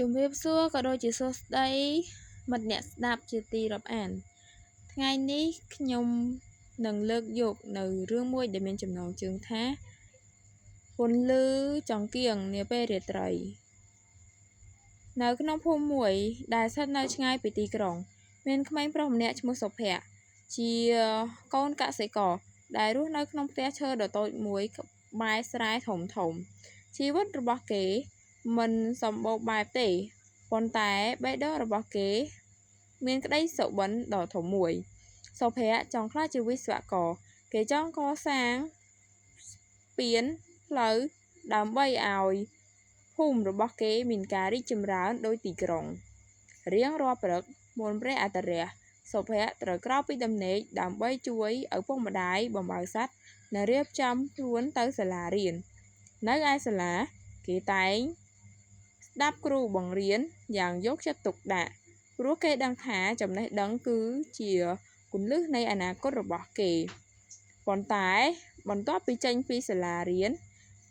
ជំរាបសួរក៏ដូចជាសួស្តីមិត្តអ្នកស្ដាប់ជាទីរាប់អានថ្ងៃនេះខ្ញុំនឹងលើកយកនៅរឿងមួយដែលមានចំណងជើងថាពន្លឺចង្គៀងនាពេលរាត្រីនៅក្នុងភូមិមួយដែលស្ថិតនៅឆ្ងាយពីទីក្រុងមានក្មេងប្រុសម្នាក់ឈ្មោះសុភ័ក្រជាកូនកសិករដែលរស់នៅក្នុងផ្ទះឈើដ៏តូចមួយក្បែរស្រែធំជីវិតរបស់គេមិនសម្បូរបែបទេប៉ុន្តែបេះដូងរបស់គេមានក្តីសុបិនដ៏ធំមួយសុភ័ក្រចង់ក្លាយជាវិស្វករគេចង់កសាងស្ពានផ្លូវដើម្បីឲ្យភូមិរបស់គេមានការរីកចម្រើនដោយទីក្រុងរៀងរាល់ព្រឹកមុនព្រះអាទិត្យរះសុភ័ក្រត្រូវក្រោកពីដំណេកដើម្បីជួយឪពុកម្ដាយបំបៅសត្វនិងរៀបចំខ្លួនទៅសាលារៀននៅឯសាលាគេតែងស្ដាប់គ្រូបង្រៀនយ៉ាងយកចិត្តទុកដាក់ព្រោះគេដឹងថាចំណេះដឹងគឺជាគន្លឹះនៃអនាគតរបស់គេប៉ុន្តែបន្ទាប់ពីចេញពីសាលារៀន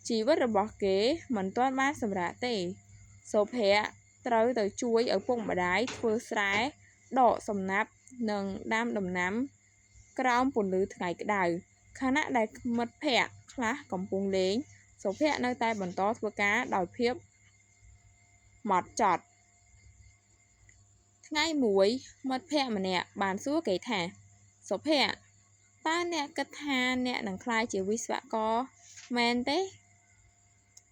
ជីវិតរបស់គេមិនទាន់បានសម្រាកទេសុភ័ក្រត្រូវទៅជួយឪពុកម្ដាយធ្វើស្រែដកសំណាប់និងដាំដំណាំក្រោមពន្លឺថ្ងៃក្តៅខណៈដែលមិត្តភ័ក្តិខ្លះកំពុងលេងសុភ័ក្រនៅតែបន្តធ្វើការដោយភាពម៉ត់ចត់ថ្ងៃមួយមិត្តភ័ក្តិម្នាក់បានសួរគេថាសុភ័ក្រតើអ្នកគិតថាអ្នកនឹងក្លាយជាវិស្វករមែនទេ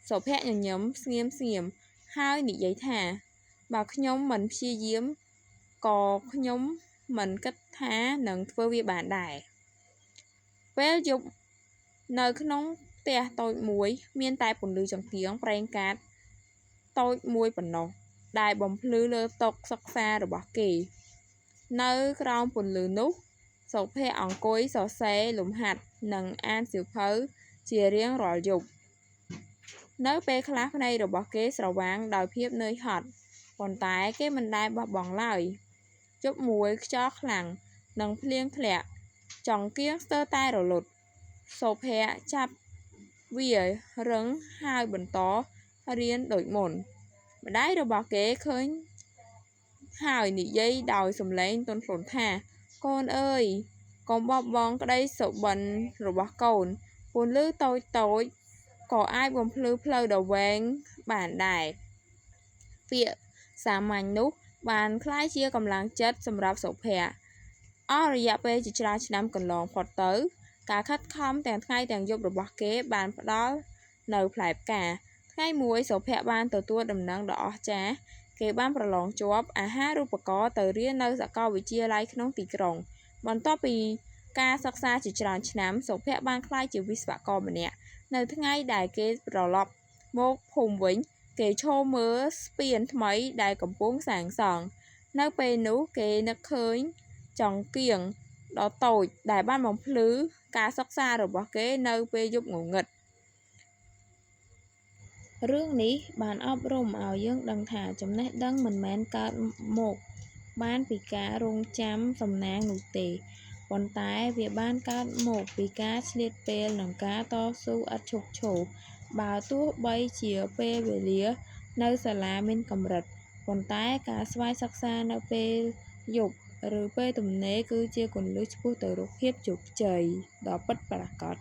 សុភ័ក្រញញឹមស្ងៀមហើយនិយាយថាបើខ្ញុំមិនព្យាយាមក៏ខ្ញុំមិនគិតថានឹងធ្វើវាបានដែរពេលយប់នៅក្នុងផ្ទះតូចមួយមានតែពន្លឺចង្គៀងប្រេងកាតតូចមួយប៉ុណ្ណោះដែលបំភ្លឺលើតុសិក្សារបស់គេនៅក្រោមពន្លឺនោះសុភ័ក្រអង្គុយសរសេរលំហាត់និងអានសៀវភៅជារៀងរាល់យប់នៅពេលខ្លះភ្នែករបស់គេស្រវាងដោយភាពនឿយហត់ប៉ុន្តែគេមិនដែលបោះបង់ឡើយយប់មួយខ្យល់ខ្លាំងនិងភ្លៀងធ្លាក់ចង្គៀងស្ទើរតែរលត់សុភ័ក្រចាប់វារឹងហើយបន្តរៀនដូចមុនម្ដាយរបស់គេឃើញហើយនិយាយដោយសំឡេងទន់ភ្លន់ថាកូនអើយកុំបោះបង់ក្តីសុបិនរបស់កូនពន្លឺតូចក៏អាចបំភ្លឺផ្លូវដ៏វែងបានដែរពាក្យសាមញ្ញនោះបានក្លាយជាកម្លាំងចិត្តសម្រាប់សុភ័ក្រអស់រយៈពេលជាច្រើនឆ្នាំកន្លងផុតទៅការខិតខំទាំងថ្ងៃទាំងយប់របស់គេបានផ្ដល់នៅផ្លែផ្កាថ្ងៃមួយសុភ័ក្របានទទួលដំណឹងដ៏អស្ចារ្យគេបានប្រឡងជាប់អាហារូបករណ៍ទៅរៀននៅសាកលវិទ្យាល័យក្នុងទីក្រុងបន្ទាប់ពីការសិក្សាជាច្រើនឆ្នាំសុភ័ក្របានក្លាយជាវិស្វករម្នាក់នៅថ្ងៃដែលគេត្រឡប់មកភូមិវិញគេឈរមើលស្ពានថ្មីដែលកំពុងសាងសង់នៅពេលនោះគេនឹកឃើញចង្គៀងដ៏តូចដែលបានបំភ្លឺការសិក្សារបស់គេនៅពេលយប់ងងឹតរឿងនេះបានអប់រំឲ្យយើងដឹងថាចំណេះដឹងមិនមែនកើតមកបានពីការរង់ចាំសំណាងនោះទេប៉ុន្តែវាបានកើតមកពីការឆ្លៀតពេលនិងការតស៊ូឥតឈប់ឈរបើទោះបីជាពេលវេលានៅសាលាមានកម្រិតប៉ុន្តែការស្វ័យសិក្សានៅពេលយប់ឬពេលទំនេរគឺជាគន្លឹះឆ្ពោះទៅរកភាពជោគជ័យដ៏ពិតប្រាកដ